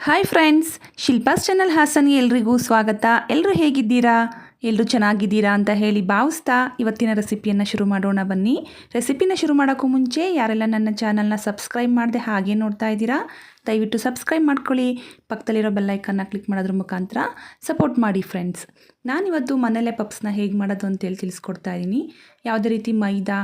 Hi friends, Shilpa's channel ಹಾಸನ್ಗೆ ಎಲ್ರಿಗೂ ಸ್ವಾಗತ. ಎಲ್ಲರೂ ಹೇಗಿದ್ದೀರಾ? ಎಲ್ಲರೂ ಚೆನ್ನಾಗಿದ್ದೀರಾ ಅಂತ ಹೇಳಿ ಭಾವಿಸ್ತಾ ಇವತ್ತಿನ ರೆಸಿಪಿಯನ್ನು ಶುರು ಮಾಡೋಣ ಬನ್ನಿ. ರೆಸಿಪಿನ ಶುರು ಮಾಡೋಕ್ಕೂ ಮುಂಚೆ ಯಾರೆಲ್ಲ ನನ್ನ ಚಾನಲ್ನ ಸಬ್ಸ್ಕ್ರೈಬ್ ಮಾಡದೆ ಹಾಗೆ ನೋಡ್ತಾ ಇದ್ದೀರಾ, ದಯವಿಟ್ಟು ಸಬ್ಸ್ಕ್ರೈಬ್ ಮಾಡ್ಕೊಳ್ಳಿ. ಪಕ್ಕದಲ್ಲಿರೋ ಬೆಲ್ಲೈಕನ್ನ ಕ್ಲಿಕ್ ಮಾಡೋದ್ರ ಮುಖಾಂತರ ಸಪೋರ್ಟ್ ಮಾಡಿ ಫ್ರೆಂಡ್ಸ್. ನಾನಿವತ್ತು ಮನೇಲೆ ಪಪ್ಸ್ನ ಹೇಗೆ ಮಾಡೋದು ಅಂತೇಳಿ ತಿಳಿಸ್ಕೊಡ್ತಾ ಇದ್ದೀನಿ. ಯಾವುದೇ ರೀತಿ ಮೈದಾ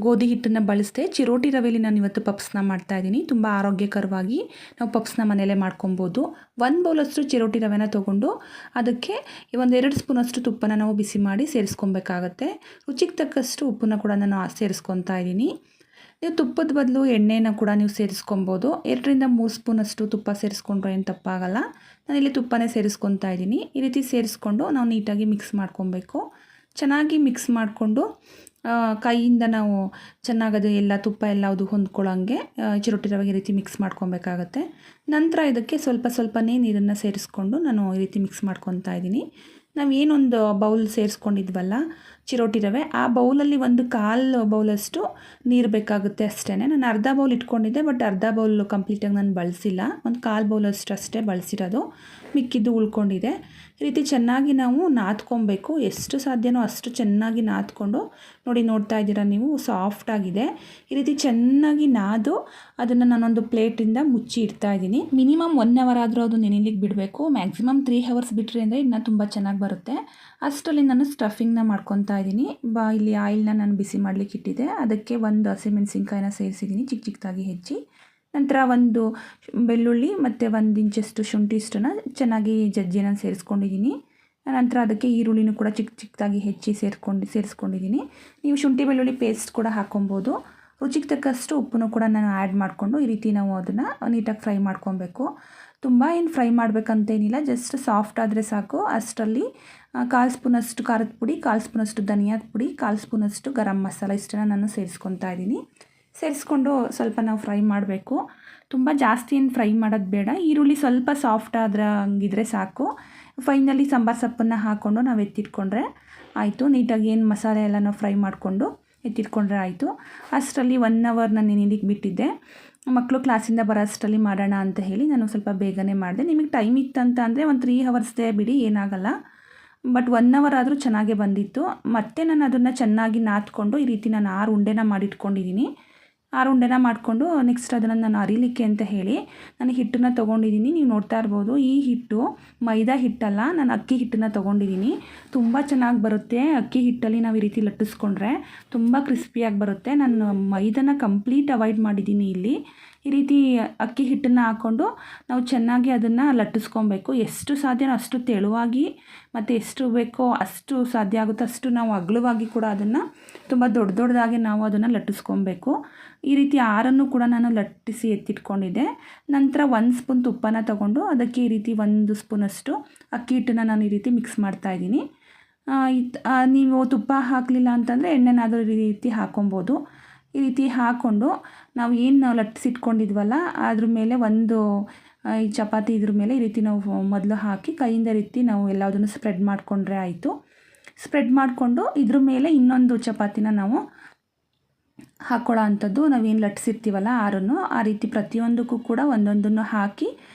ಗೋಧಿ ಹಿಟ್ಟನ್ನು ಬಳಸದೆ ಚಿರೋಟಿ ರವೆಯಲ್ಲಿ ನಾನು ಇವತ್ತು ಪಪ್ಸ್ನ ಮಾಡ್ತಾಯಿದ್ದೀನಿ. ತುಂಬ ಆರೋಗ್ಯಕರವಾಗಿ ನಾವು ಪಪ್ಸ್ನ ಮನೆಯಲ್ಲೇ ಮಾಡ್ಕೊಬೋದು. 1 ಬೌಲಷ್ಟು ಚಿರೋಟಿ ರವೆನ ತೊಗೊಂಡು ಅದಕ್ಕೆ 1-2 ಸ್ಪೂನಷ್ಟು ತುಪ್ಪನ ನಾವು ಬಿಸಿ ಮಾಡಿ ಸೇರಿಸ್ಕೊಬೇಕಾಗತ್ತೆ. ರುಚಿಗೆ ತಕ್ಕಷ್ಟು ಉಪ್ಪನ್ನು ಕೂಡ ನಾನು ಸೇರಿಸ್ಕೊತಾ ಇದ್ದೀನಿ. ನೀವು ತುಪ್ಪದ ಬದಲು ಎಣ್ಣೆನ ಕೂಡ ನೀವು ಸೇರಿಸ್ಕೊಬೋದು. 2-3 ಸ್ಪೂನಷ್ಟು ತುಪ್ಪ ಸೇರಿಸ್ಕೊಂಡ್ರೆ ಏನು ತಪ್ಪಾಗಲ್ಲ. ನಾನಿಲ್ಲಿ ತುಪ್ಪನೇ ಸೇರಿಸ್ಕೊತಾ ಇದ್ದೀನಿ. ಈ ರೀತಿ ಸೇರಿಸ್ಕೊಂಡು ನಾವು ನೀಟಾಗಿ ಮಿಕ್ಸ್ ಮಾಡ್ಕೊಬೇಕು. ಚೆನ್ನಾಗಿ ಮಿಕ್ಸ್ ಮಾಡಿಕೊಂಡು ಕೈಯಿಂದ ನಾವು ಚೆನ್ನಾಗದು ಎಲ್ಲ ತುಪ್ಪ ಎಲ್ಲ ಅದು ಹೊಂದ್ಕೊಳ್ಳೋಂಗೆ ಚಿರೋಟಿ ರವೆಗೆ ಈ ರೀತಿ ಮಿಕ್ಸ್ ಮಾಡ್ಕೊಬೇಕಾಗತ್ತೆ. ನಂತರ ಇದಕ್ಕೆ ಸ್ವಲ್ಪನೇ ನೀರನ್ನು ಸೇರಿಸ್ಕೊಂಡು ನಾನು ಈ ರೀತಿ ಮಿಕ್ಸ್ ಮಾಡ್ಕೊತಾ ಇದ್ದೀನಿ. ನಾವು ಏನೊಂದು ಬೌಲ್ ಸೇರಿಸ್ಕೊಂಡಿದ್ವಲ್ಲ ಚಿರೋಟಿ ರವೆ, ಆ ಬೌಲಲ್ಲಿ 1/4 ಬೌಲಷ್ಟು ನೀರು ಬೇಕಾಗುತ್ತೆ ಅಷ್ಟೇ. ನಾನು ಅರ್ಧ ಬೌಲ್ ಇಟ್ಕೊಂಡಿದ್ದೆ, ಬಟ್ ಅರ್ಧ ಬೌಲ್ ಕಂಪ್ಲೀಟಾಗಿ ನಾನು ಬಳಸಿಲ್ಲ. 1/4 ಬೌಲಷ್ಟು ಅಷ್ಟೇ ಬಳಸಿರೋದು, ಮಿಕ್ಕಿದ್ದು ಉಳ್ಕೊಂಡಿದೆ. ಈ ರೀತಿ ಚೆನ್ನಾಗಿ ನಾವು ನಾದ್ಕೊಬೇಕು. ಎಷ್ಟು ಸಾಧ್ಯನೋ ಅಷ್ಟು ಚೆನ್ನಾಗಿ ನಾದ್ಕೊಂಡು ನೋಡ್ತಾ ಇದ್ದೀರಾ ನೀವು, ಸಾಫ್ಟಾಗಿದೆ. ಈ ರೀತಿ ಚೆನ್ನಾಗಿ ನಾದು ಅದನ್ನು ನಾನೊಂದು ಪ್ಲೇಟಿಂದ ಮುಚ್ಚಿ ಇಡ್ತಾ ಇದ್ದೀನಿ. ಮಿನಿಮಮ್ 1 ಅವರ್ ಆದರೂ ಅದು ನೆನೆಲಿಕ್ಕೆ ಬಿಡಬೇಕು. ಮ್ಯಾಕ್ಸಿಮಮ್ 3 ಅವರ್ಸ್ ಬಿಟ್ಟರೆ ಅಂದರೆ ಇನ್ನೂ ತುಂಬ ಚೆನ್ನಾಗಿ ಬರುತ್ತೆ. ಅಷ್ಟರಲ್ಲಿ ನಾನು ಸ್ಟಫಿಂಗ್ನ ಮಾಡ್ಕೊತಾ ಇದ್ದೀನಿ. ಇಲ್ಲಿ ಆಯಿಲ್ನ ನಾನು ಬಿಸಿ ಮಾಡಲಿಕ್ಕೆ ಇಟ್ಟಿದ್ದೆ. ಅದಕ್ಕೆ 1 ಹಸಿಮೆಣಸಿನ್ಕಾಯಿನ ಸೇರಿಸಿದ್ದೀನಿ ಚಿಕ್ಕದಾಗಿ ಹೆಚ್ಚಿ. ನಂತರ 1 ಬೆಳ್ಳುಳ್ಳಿ ಮತ್ತು 1 ಇಂಚಷ್ಟು ಶುಂಠಿ ಇಷ್ಟನ್ನು ಚೆನ್ನಾಗಿ ಜಜ್ಜಿನ ಸೇರಿಸ್ಕೊಂಡಿದ್ದೀನಿ. ನಂತರ ಅದಕ್ಕೆ ಈರುಳ್ಳಿನೂ ಕೂಡ ಚಿಕ್ಕದಾಗಿ ಹೆಚ್ಚಿ ಸೇರಿಸ್ಕೊಂಡಿದ್ದೀನಿ. ನೀವು ಶುಂಠಿ ಬೆಳ್ಳುಳ್ಳಿ ಪೇಸ್ಟ್ ಕೂಡ ಹಾಕ್ಕೊಬೋದು. ರುಚಿಗೆ ತಕ್ಕಷ್ಟು ಉಪ್ಪನ್ನು ಕೂಡ ನಾನು ಆ್ಯಡ್ ಮಾಡಿಕೊಂಡು ಈ ರೀತಿ ನಾವು ಅದನ್ನು ನೀಟಾಗಿ ಫ್ರೈ ಮಾಡ್ಕೊಬೇಕು. ತುಂಬ ಏನು ಫ್ರೈ ಮಾಡಬೇಕಂತೇನಿಲ್ಲ, ಜಸ್ಟ್ ಸಾಫ್ಟ್ ಆದರೆ ಸಾಕು. ಅಷ್ಟರಲ್ಲಿ 1/4 ಸ್ಪೂನಷ್ಟು ಖಾರದ ಪುಡಿ, 1/4 ಸ್ಪೂನಷ್ಟು ಧನಿಯಾದ ಪುಡಿ, 1/4 ಸ್ಪೂನಷ್ಟು ಗರಂ ಮಸಾಲ ಇಷ್ಟನ್ನು ನಾನು ಸೇರಿಸ್ಕೊತಾ ಇದ್ದೀನಿ. ಸೇರಿಸ್ಕೊಂಡು ಸ್ವಲ್ಪ ನಾವು ಫ್ರೈ ಮಾಡಬೇಕು. ತುಂಬ ಜಾಸ್ತಿ ಏನು ಫ್ರೈ ಮಾಡೋದು ಬೇಡ. ಈರುಳ್ಳಿ ಸ್ವಲ್ಪ ಸಾಫ್ಟ್ ಆದರೆ ಹಂಗಿದ್ರೆ ಸಾಕು. ಫೈನಲಿ ಸಾಂಬಾರು ಸೊಪ್ಪನ್ನು ಹಾಕ್ಕೊಂಡು ನಾವು ಎತ್ತಿಟ್ಕೊಂಡ್ರೆ ಆಯಿತು. ನೀಟಾಗಿ ಏನು ಮಸಾಲೆ ಎಲ್ಲ ನಾವು ಫ್ರೈ ಮಾಡಿಕೊಂಡು ಎತ್ತಿಟ್ಕೊಂಡ್ರೆ ಆಯಿತು. ಅಷ್ಟರಲ್ಲಿ 1 ಅವರ್ ನಾನು ನೆನೆಲಿಕ್ಕೆ ಬಿಟ್ಟಿದ್ದೆ. ಮಕ್ಕಳು ಕ್ಲಾಸಿಂದ ಬರೋ ಅಷ್ಟರಲ್ಲಿ ಮಾಡೋಣ ಅಂತ ಹೇಳಿ ನಾನು ಸ್ವಲ್ಪ ಬೇಗನೆ ಮಾಡಿದೆ. ನಿಮಗೆ ಟೈಮ್ ಇತ್ತಂತ ಅಂದರೆ 3 ಅವರ್ಸ್ದೇ ಬಿಡಿ, ಏನಾಗಲ್ಲ. ಬಟ್ 1 ಅವರ್ ಆದರೂ ಚೆನ್ನಾಗೇ ಬಂದಿತ್ತು. ಮತ್ತು ನಾನು ಅದನ್ನು ಚೆನ್ನಾಗಿ ನಾದ್ಕೊಂಡು ಈ ರೀತಿ ನಾನು 6 ಉಂಡೆನ ಮಾಡಿಟ್ಕೊಂಡಿದ್ದೀನಿ. 6 ಉಂಡೆನ ಮಾಡಿಕೊಂಡು ನೆಕ್ಸ್ಟ್ ಅದನ್ನು ನಾನು ಅರಿಲಿಕ್ಕೆ ಅಂತ ಹೇಳಿ ನಾನು ಹಿಟ್ಟನ್ನು ತೊಗೊಂಡಿದ್ದೀನಿ. ನೀವು ನೋಡ್ತಾ ಇರ್ಬೋದು, ಈ ಹಿಟ್ಟು ಮೈದಾ ಹಿಟ್ಟಲ್ಲ, ನಾನು ಅಕ್ಕಿ ಹಿಟ್ಟನ್ನು ತೊಗೊಂಡಿದ್ದೀನಿ. ತುಂಬ ಚೆನ್ನಾಗಿ ಬರುತ್ತೆ. ಅಕ್ಕಿ ಹಿಟ್ಟಲ್ಲಿ ನಾವು ಈ ರೀತಿ ಲಟ್ಟಿಸ್ಕೊಂಡ್ರೆ ತುಂಬ ಕ್ರಿಸ್ಪಿಯಾಗಿ ಬರುತ್ತೆ. ನಾನು ಮೈದಾನ ಕಂಪ್ಲೀಟ್ ಅವಾಯ್ಡ್ ಮಾಡಿದ್ದೀನಿ. ಇಲ್ಲಿ ಈ ರೀತಿ ಅಕ್ಕಿ ಹಿಟ್ಟನ್ನು ಹಾಕ್ಕೊಂಡು ನಾವು ಚೆನ್ನಾಗಿ ಅದನ್ನು ಲಟ್ಟಿಸ್ಕೊಬೇಕು. ಎಷ್ಟು ಸಾಧ್ಯನೋ ಅಷ್ಟು ತೆಳುವಾಗಿ ಮತ್ತು ಎಷ್ಟು ಬೇಕೋ ಅಷ್ಟು ಸಾಧ್ಯ ಆಗುತ್ತೋ ಅಷ್ಟು ನಾವು ಅಗಲವಾಗಿ ಕೂಡ ಅದನ್ನು ತುಂಬ ದೊಡ್ಡದಾಗಿ ನಾವು ಅದನ್ನು ಲಟ್ಟಿಸ್ಕೊಬೇಕು. ಈ ರೀತಿ 6 ಕೂಡ ನಾನು ಲಟ್ಟಿಸಿ ಎತ್ತಿಟ್ಕೊಂಡಿದ್ದೆ. ನಂತರ 1 ಸ್ಪೂನ್ ತುಪ್ಪನ ತಗೊಂಡು ಅದಕ್ಕೆ ಈ ರೀತಿ 1 ಸ್ಪೂನಷ್ಟು ಅಕ್ಕಿ ಹಿಟ್ಟನ್ನು ನಾನು ಈ ರೀತಿ ಮಿಕ್ಸ್ ಮಾಡ್ತಾಯಿದ್ದೀನಿ. ನೀವು ತುಪ್ಪ ಹಾಕಲಿಲ್ಲ ಅಂತಂದರೆ ಎಣ್ಣೆನಾದರೂ ಈ ರೀತಿ ಹಾಕ್ಕೊಬೋದು. ಈ ರೀತಿ ಹಾಕ್ಕೊಂಡು ನಾವು ಏನು ಲಟ್ಟಿಸಿಟ್ಕೊಂಡಿದ್ವಲ್ಲ ಅದ್ರ ಮೇಲೆ ಈ ಚಪಾತಿ ಇದ್ರ ಮೇಲೆ ಈ ರೀತಿ ನಾವು ಮೊದಲು ಹಾಕಿ ಕೈಯಿಂದ ರೀತಿ ನಾವು ಎಲ್ಲದನ್ನು ಸ್ಪ್ರೆಡ್ ಮಾಡಿಕೊಂಡ್ರೆ ಆಯಿತು. ಸ್ಪ್ರೆಡ್ ಮಾಡಿಕೊಂಡು ಇದ್ರ ಮೇಲೆ ಇನ್ನೊಂದು ಚಪಾತಿನ ನಾವು ಹಾಕ್ಕೊಳ್ಳೋ ಅಂಥದ್ದು, ನಾವೇನು ಲಟ್ಟಿಸಿರ್ತೀವಲ್ಲ 6 ಆ ರೀತಿ ಪ್ರತಿಯೊಂದಕ್ಕೂ ಕೂಡ ಒಂದೊಂದನ್ನು ಹಾಕಿ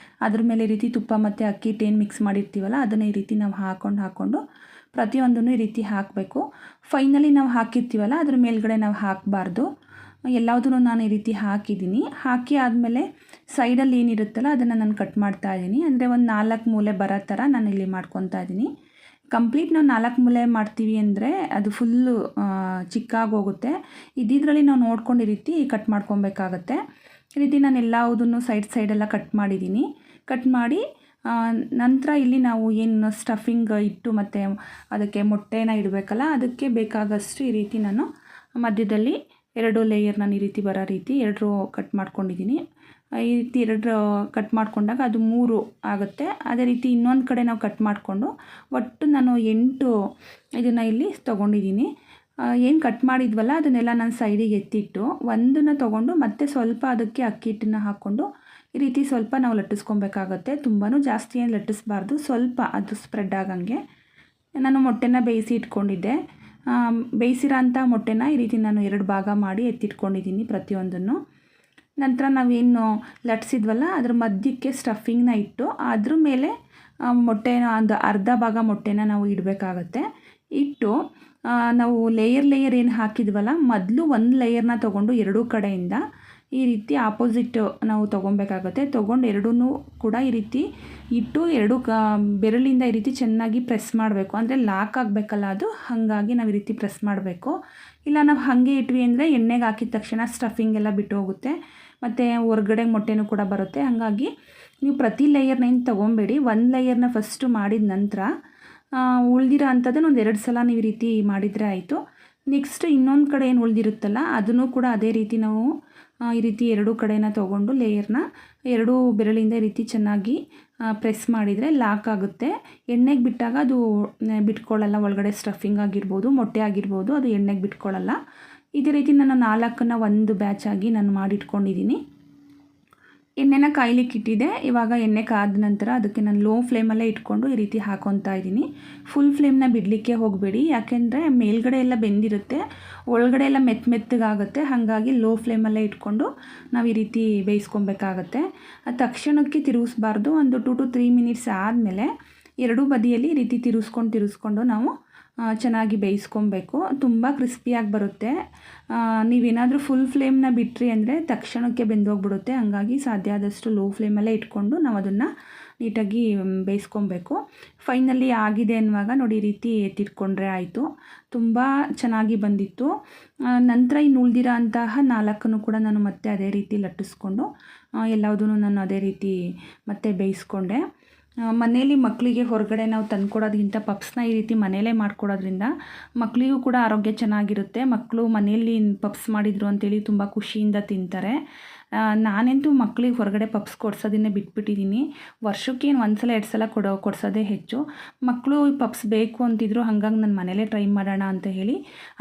ಅದ್ರ ಮೇಲೆ ಈ ರೀತಿ ತುಪ್ಪ ಮತ್ತು ಅಕ್ಕಿ ಹಿಟ್ಟು ಏನು ಮಿಕ್ಸ್ ಮಾಡಿರ್ತೀವಲ್ಲ ಅದನ್ನು ಈ ರೀತಿ ನಾವು ಹಾಕ್ಕೊಂಡು ಪ್ರತಿಯೊಂದನ್ನು ಈ ರೀತಿ ಹಾಕಬೇಕು. ಫೈನಲಿ ನಾವು ಹಾಕಿರ್ತೀವಲ್ಲ ಅದ್ರ ಮೇಲ್ಗಡೆ ನಾವು ಹಾಕಬಾರ್ದು. ಎಲ್ಲದನ್ನು ನಾನು ಈ ರೀತಿ ಹಾಕಿದ್ದೀನಿ. ಹಾಕಿ ಆದಮೇಲೆ ಸೈಡಲ್ಲಿ ಏನಿರುತ್ತಲ್ಲ ಅದನ್ನು ನಾನು ಕಟ್ ಮಾಡ್ತಾ ಇದ್ದೀನಿ. ಅಂದರೆ 4 ಮೂಲೆ ಬರೋ ಥರ ನಾನು ಇಲ್ಲಿ ಮಾಡ್ಕೊತಾ ಇದ್ದೀನಿ. ಕಂಪ್ಲೀಟ್ ನಾವು 4 ಮೂಲೆ ಮಾಡ್ತೀವಿ ಅಂದರೆ ಅದು ಫುಲ್ಲು ಚಿಕ್ಕಾಗೋಗುತ್ತೆ. ಇದರಲ್ಲಿ ನಾವು ನೋಡ್ಕೊಂಡು ಈ ರೀತಿ ಕಟ್ ಮಾಡ್ಕೊಬೇಕಾಗತ್ತೆ. ಈ ರೀತಿ ನಾನು ಎಲ್ಲದನ್ನು ಸೈಡೆಲ್ಲ ಕಟ್ ಮಾಡಿದ್ದೀನಿ. ಕಟ್ ಮಾಡಿ ನಂತರ ಇಲ್ಲಿ ನಾವು ಏನು ಸ್ಟಫಿಂಗ್ ಇಟ್ಟು ಮತ್ತು ಅದಕ್ಕೆ ಮೊಟ್ಟೆನ ಇಡಬೇಕಲ್ಲ, ಅದಕ್ಕೆ ಬೇಕಾಗಷ್ಟು ಈ ರೀತಿ ನಾನು ಮಧ್ಯದಲ್ಲಿ 2 ಲೇಯರ್ ನಾನು ಈ ರೀತಿ ಬರೋ ರೀತಿ 2 ಕಟ್ ಮಾಡ್ಕೊಂಡಿದ್ದೀನಿ. ಈ ರೀತಿ 2 ಕಟ್ ಮಾಡಿಕೊಂಡಾಗ ಅದು 3 ಆಗುತ್ತೆ. ಅದೇ ರೀತಿ ಇನ್ನೊಂದು ಕಡೆ ನಾವು ಕಟ್ ಮಾಡಿಕೊಂಡು ಒಟ್ಟು ನಾನು 8 ಇದನ್ನು ಇಲ್ಲಿ ತೊಗೊಂಡಿದ್ದೀನಿ. ಏನು ಕಟ್ ಮಾಡಿದ್ವಲ್ಲ ಅದನ್ನೆಲ್ಲ ನಾನು ಸೈಡಿಗೆ ಎತ್ತಿಟ್ಟು ಒಂದನ್ನು ತೊಗೊಂಡು ಮತ್ತೆ ಸ್ವಲ್ಪ ಅದಕ್ಕೆ ಅಕ್ಕಿ ಹಿಟ್ಟನ್ನು ಹಾಕ್ಕೊಂಡು ಈ ರೀತಿ ಸ್ವಲ್ಪ ನಾವು ಲಟ್ಟಿಸ್ಕೊಬೇಕಾಗತ್ತೆ. ತುಂಬಾ ಜಾಸ್ತಿ ಏನು ಲಟ್ಟಿಸ್ಬಾರ್ದು, ಸ್ವಲ್ಪ ಅದು ಸ್ಪ್ರೆಡ್ ಆಗಂಗೆ. ನಾನು ಮೊಟ್ಟೆನ ಬೇಯಿಸಿ ಇಟ್ಕೊಂಡಿದ್ದೆ. ಬೇಯಿಸಿರೋ ಅಂಥ ಮೊಟ್ಟೆನ ಈ ರೀತಿ ನಾನು 2 ಭಾಗ ಮಾಡಿ ಎತ್ತಿಟ್ಕೊಂಡಿದ್ದೀನಿ ಪ್ರತಿಯೊಂದನ್ನು. ನಂತರ ನಾವೇನು ಲಟ್ಸಿದ್ವಲ್ಲ ಅದ್ರ ಮಧ್ಯಕ್ಕೆ ಸ್ಟಫಿಂಗ್ನ ಇಟ್ಟು ಅದ್ರ ಮೇಲೆ ಮೊಟ್ಟೆನ ಒಂದು ಅರ್ಧ ಭಾಗ ಮೊಟ್ಟೆನ ನಾವು ಇಡಬೇಕಾಗತ್ತೆ. ಇಟ್ಟು ನಾವು ಲೇಯರ್ ಏನು ಹಾಕಿದ್ವಲ್ಲ ಮೊದಲು ಒಂದು ಲೇಯರ್ನ ತೊಗೊಂಡು ಎರಡೂ ಕಡೆಯಿಂದ ಈ ರೀತಿ ಆಪೋಸಿಟ್ ನಾವು ತೊಗೊಬೇಕಾಗುತ್ತೆ. ತೊಗೊಂಡು ಎರಡೂ ಕೂಡ ಈ ರೀತಿ ಇಟ್ಟು ಬೆರಳಿಂದ ಈ ರೀತಿ ಚೆನ್ನಾಗಿ ಪ್ರೆಸ್ ಮಾಡಬೇಕು. ಅಂದರೆ ಲಾಕ್ ಆಗಬೇಕಲ್ಲ ಅದು, ಹಾಗಾಗಿ ನಾವು ಈ ರೀತಿ ಪ್ರೆಸ್ ಮಾಡಬೇಕು. ಇಲ್ಲ ನಾವು ಹಾಗೆ ಇಟ್ವಿ ಅಂದರೆ ಎಣ್ಣೆಗೆ ಹಾಕಿದ ತಕ್ಷಣ ಸ್ಟಫಿಂಗ್ ಎಲ್ಲ ಬಿಟ್ಟು ಹೋಗುತ್ತೆ ಮತ್ತು ಹೊರಗಡೆ ಮೊಟ್ಟೆನೂ ಕೂಡ ಬರುತ್ತೆ. ಹಾಗಾಗಿ ನೀವು ಪ್ರತಿ ಲೇಯರ್ನೇನು ತೊಗೊಬೇಡಿ. ಒಂದು ಲೇಯರ್ನ ಫಸ್ಟು ಮಾಡಿದ ನಂತರ ಉಳಿದಿರೋ ಅಂಥದ್ದನ್ನು ಒಂದು 2 ಸಲ ನೀವು ಈ ರೀತಿ ಮಾಡಿದರೆ ಆಯಿತು. ನೆಕ್ಸ್ಟ್ ಇನ್ನೊಂದು ಕಡೆ ಏನು ಉಳಿದಿರುತ್ತಲ್ಲ ಅದನ್ನು ಕೂಡ ಅದೇ ರೀತಿ ನಾವು ಈ ರೀತಿ ಎರಡೂ ಕಡೆನ ತೊಗೊಂಡು ಲೇಯರ್ನ ಎರಡೂ ಬೆರಳಿಂದ ಈ ರೀತಿ ಚೆನ್ನಾಗಿ ಪ್ರೆಸ್ ಮಾಡಿದರೆ ಲಾಕ್ ಆಗುತ್ತೆ. ಎಣ್ಣೆಗೆ ಬಿಟ್ಟಾಗ ಅದು ಬಿಟ್ಕೊಳ್ಳಲ್ಲ. ಒಳಗಡೆ ಸ್ಟಫಿಂಗ್ ಆಗಿರ್ಬೋದು, ಮೊಟ್ಟೆ ಆಗಿರ್ಬೋದು, ಅದು ಎಣ್ಣೆಗೆ ಬಿಟ್ಕೊಳ್ಳಲ್ಲ. ಇದೇ ರೀತಿ ನಾನು 4ನ್ನು ಒಂದು ಬ್ಯಾಚ್ ಆಗಿ ನಾನು ಮಾಡಿಟ್ಕೊಂಡಿದ್ದೀನಿ. ಎಣ್ಣೆನ ಕಾಯ್ಲಿಕ್ಕೆ ಇಟ್ಟಿದ್ದೆ. ಇವಾಗ ಎಣ್ಣೆ ಕಾದ ನಂತರ ಅದಕ್ಕೆ ನಾನು ಲೋ ಫ್ಲೇಮಲ್ಲೇ ಇಟ್ಕೊಂಡು ಈ ರೀತಿ ಹಾಕೊತಾ ಇದ್ದೀನಿ. ಫುಲ್ ಫ್ಲೇಮ್ನ ಬಿಡಲಿಕ್ಕೆ ಹೋಗಬೇಡಿ, ಯಾಕೆಂದರೆ ಮೇಲ್ಗಡೆ ಎಲ್ಲ ಬೆಂದಿರುತ್ತೆ, ಒಳಗಡೆ ಎಲ್ಲ ಮೆತ್ತಗಾಗುತ್ತೆ. ಹಾಗಾಗಿ ಲೋ ಫ್ಲೇಮಲ್ಲೇ ಇಟ್ಕೊಂಡು ನಾವು ಈ ರೀತಿ ಬೇಯಿಸ್ಕೊಬೇಕಾಗತ್ತೆ. ತಕ್ಷಣಕ್ಕೆ ತಿರುಗಿಸ್ಬಾರ್ದು. ಒಂದು 2 to 3 ಮಿನಿಟ್ಸ್ ಆದಮೇಲೆ ಎರಡೂ ಬದಿಯಲ್ಲಿ ಈ ರೀತಿ ತಿರುಗಿಸ್ಕೊಂಡು ನಾವು ಚೆನ್ನಾಗಿ ಬೇಯಿಸ್ಕೊಬೇಕು. ತುಂಬ ಕ್ರಿಸ್ಪಿಯಾಗಿ ಬರುತ್ತೆ. ನೀವೇನಾದರೂ ಫುಲ್ ಫ್ಲೇಮ್ನ ಬಿಟ್ರಿ ಅಂದರೆ ತಕ್ಷಣಕ್ಕೆ ಬೆಂದೋಗ್ಬಿಡುತ್ತೆ. ಹಾಗಾಗಿ ಸಾಧ್ಯ ಆದಷ್ಟು ಲೋ ಫ್ಲೇಮಲ್ಲೇ ಇಟ್ಕೊಂಡು ನಾವು ಅದನ್ನು ನೀಟಾಗಿ ಬೇಯಿಸ್ಕೊಬೇಕು. ಫೈನಲಿ ಆಗಿದೆ ಅನ್ನುವಾಗ ನೋಡಿ ಈ ರೀತಿ ಎತ್ತಿಟ್ಕೊಂಡ್ರೆ ಆಯಿತು. ತುಂಬ ಚೆನ್ನಾಗಿ ಬಂದಿತ್ತು. ನಂತರ ಇನ್ನು ಉಳಿದಿರೋ ಅಂತಹ 4 ಕೂಡ ನಾನು ಮತ್ತೆ ಅದೇ ರೀತಿ ಲಟ್ಟಿಸ್ಕೊಂಡು ಎಲ್ಲದೂ ನಾನು ಅದೇ ರೀತಿ ಮತ್ತೆ ಬೇಯಿಸ್ಕೊಂಡೆ. ಮನೇಲಿ ಮಕ್ಕಳಿಗೆ ಹೊರಗಡೆ ನಾವು ತಂದುಕೊಡೋದ್ಕಿಂತ ಪಪ್ಸ್ನ ಈ ರೀತಿ ಮನೆಯಲ್ಲೇ ಮಾಡಿಕೊಡೋದ್ರಿಂದ ಮಕ್ಕಳಿಗೂ ಕೂಡ ಆರೋಗ್ಯ ಚೆನ್ನಾಗಿರುತ್ತೆ. ಮಕ್ಕಳು ಮನೆಯಲ್ಲಿ ಪಪ್ಸ್ ಮಾಡಿದರು ಅಂತೇಳಿ ತುಂಬ ಖುಷಿಯಿಂದ ತಿಂತಾರೆ. ನಾನಂತೂ ಮಕ್ಕಳಿಗೆ ಹೊರಗಡೆ ಪಪ್ಸ್ ಕೊಡ್ಸೋದನ್ನೇ ಬಿಟ್ಬಿಟ್ಟಿದ್ದೀನಿ. ವರ್ಷಕ್ಕೇನು 1 ಸಲ 2 ಸಲ ಕೊಡ್ಸೋದೇ ಹೆಚ್ಚು. ಮಕ್ಕಳು ಪಪ್ಸ್ ಬೇಕು ಅಂತಿದ್ರು, ಹಾಗಾಗಿ ನಾನು ಮನೇಲೇ ಟ್ರೈ ಮಾಡೋಣ ಅಂತ ಹೇಳಿ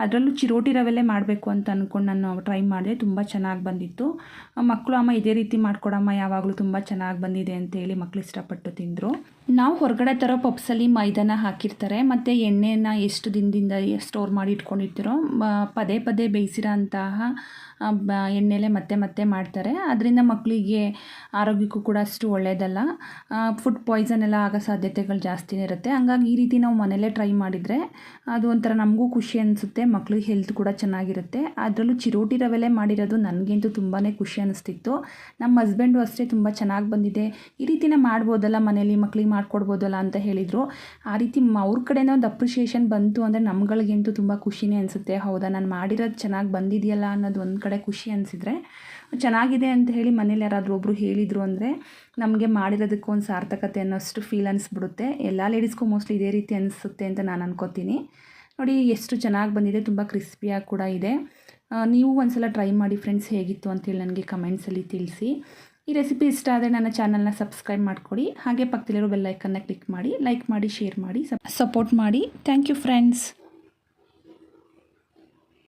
ಅದರಲ್ಲೂ ಚಿರೋಟಿ ರವೆಲ್ಲೇ ಮಾಡಬೇಕು ಅಂತ ಅಂದ್ಕೊಂಡು ನಾನು ಟ್ರೈ ಮಾಡಿದೆ. ತುಂಬ ಚೆನ್ನಾಗಿ ಬಂದಿತ್ತು. ಮಕ್ಕಳು ಅಮ್ಮ ಇದೇ ರೀತಿ ಮಾಡಿಕೊಡಮ್ಮ, ಯಾವಾಗಲೂ ತುಂಬ ಚೆನ್ನಾಗಿ ಬಂದಿದೆ ಅಂತೇಳಿ ಮಕ್ಕಳು ಇಷ್ಟಪಟ್ಟು ತಿಂದರು. ನಾವು ಹೊರಗಡೆ ತರೋ ಪಪ್ಸಲ್ಲಿ ಮೈದಾನ ಹಾಕಿರ್ತಾರೆ ಮತ್ತು ಎಣ್ಣೆನ ಎಷ್ಟು ದಿನದಿಂದ ಸ್ಟೋರ್ ಮಾಡಿ ಇಟ್ಕೊಂಡಿರ್ತೀರೋ ಪದೇ ಪದೇ ಬೇಯಿಸಿರೋ ಅಂತಹ ಎಣ್ಣೆಲೆ ಮತ್ತೆ ಮಾಡ್ತಾರೆ. ಅದರಿಂದ ಮಕ್ಕಳಿಗೆ ಆರೋಗ್ಯಕ್ಕೂ ಕೂಡ ಅಷ್ಟು ಒಳ್ಳೆಯದಲ್ಲ. ಫುಡ್ ಪಾಯ್ಸನ್ ಎಲ್ಲ ಆಗೋ ಸಾಧ್ಯತೆಗಳು ಜಾಸ್ತಿನೇ ಇರುತ್ತೆ. ಹಂಗಾಗಿ ಈ ರೀತಿ ನಾವು ಮನೆಯಲ್ಲೇ ಟ್ರೈ ಮಾಡಿದರೆ ಅದು ಒಂಥರ ನಮಗೂ ಖುಷಿ ಅನಿಸುತ್ತೆ, ಮಕ್ಕಳಿಗೆ ಹೆಲ್ತ್ ಕೂಡ ಚೆನ್ನಾಗಿರುತ್ತೆ. ಅದರಲ್ಲೂ ಚಿರೋಟಿ ರವೆಲ್ಲೇ ಮಾಡಿರೋದು ನನಗಂತೂ ತುಂಬಾ ಖುಷಿ ಅನಿಸ್ತಿತ್ತು. ನಮ್ಮ ಹಸ್ಬೆಂಡು ಅಷ್ಟೇ ತುಂಬ ಚೆನ್ನಾಗಿ ಬಂದಿದೆ, ಈ ರೀತಿನೇ ಮಾಡ್ಬೋದಲ್ಲ ಮನೇಲಿ, ಮಕ್ಕಳಿಗೆ ಮಾಡಿಕೊಡ್ಬೋದಲ್ಲ ಅಂತ ಹೇಳಿದರು. ಆ ರೀತಿ ಅವ್ರ ಕಡೆಯಿಂದ ಒಂದು ಅಪ್ರಿಷಿಯೇಷನ್ ಬಂತು ಅಂದರೆ ನಮ್ಗಳಿಗಂತೂ ತುಂಬ ಖುಷಿನೇ ಅನಿಸುತ್ತೆ. ಹೌದಾ, ನಾನು ಮಾಡಿರೋದು ಚೆನ್ನಾಗಿ ಬಂದಿದೆಯಲ್ಲ ಅನ್ನೋದು ಒಂದು ಕಡೆ ಖುಷಿ ಅನಿಸಿದರೆ, ಚೆನ್ನಾಗಿದೆ ಅಂತ ಹೇಳಿ ಮನೇಲಿ ಯಾರಾದರೂ ಒಬ್ಬರು ಹೇಳಿದರು ಅಂದರೆ ನಮಗೆ ಮಾಡಿರೋದಕ್ಕೆ ಒಂದು ಸಾರ್ಥಕತೆ ಅನ್ನೋಷ್ಟು ಫೀಲ್ ಅನಿಸ್ಬಿಡುತ್ತೆ. ಎಲ್ಲ ಲೇಡೀಸ್ಗೂ ಮೋಸ್ಟ್ಲಿ ಇದೇ ರೀತಿ ಅನಿಸುತ್ತೆ ಅಂತ ನಾನು ಅನ್ಕೋತೀನಿ. ನೋಡಿ ಎಷ್ಟು ಚೆನ್ನಾಗಿ ಬಂದಿದೆ, ತುಂಬ ಕ್ರಿಸ್ಪಿಯಾಗಿ ಕೂಡ ಇದೆ. ನೀವು ಒಂದು ಸಲ ಟ್ರೈ ಮಾಡಿ ಫ್ರೆಂಡ್ಸ್, ಹೇಗಿತ್ತು ಅಂತೇಳಿ ನನಗೆ ಕಮೆಂಟ್ಸಲ್ಲಿ ತಿಳಿಸಿ. ಈ ರೆಸಿಪಿ ಇಷ್ಟ ಆದರೆ ನನ್ನ ಚಾನಲ್ನ ಸಬ್ಸ್ಕ್ರೈಬ್ ಮಾಡಿಕೊಡಿ. ಹಾಗೆ ಪಕ್ಕದಲ್ಲಿರೋ ಬೆಲ್ ಐಕನ್ನ ಕ್ಲಿಕ್ ಮಾಡಿ, ಲೈಕ್ ಮಾಡಿ, ಶೇರ್ ಮಾಡಿ, ಸಪೋರ್ಟ್ ಮಾಡಿ. Thank you friends.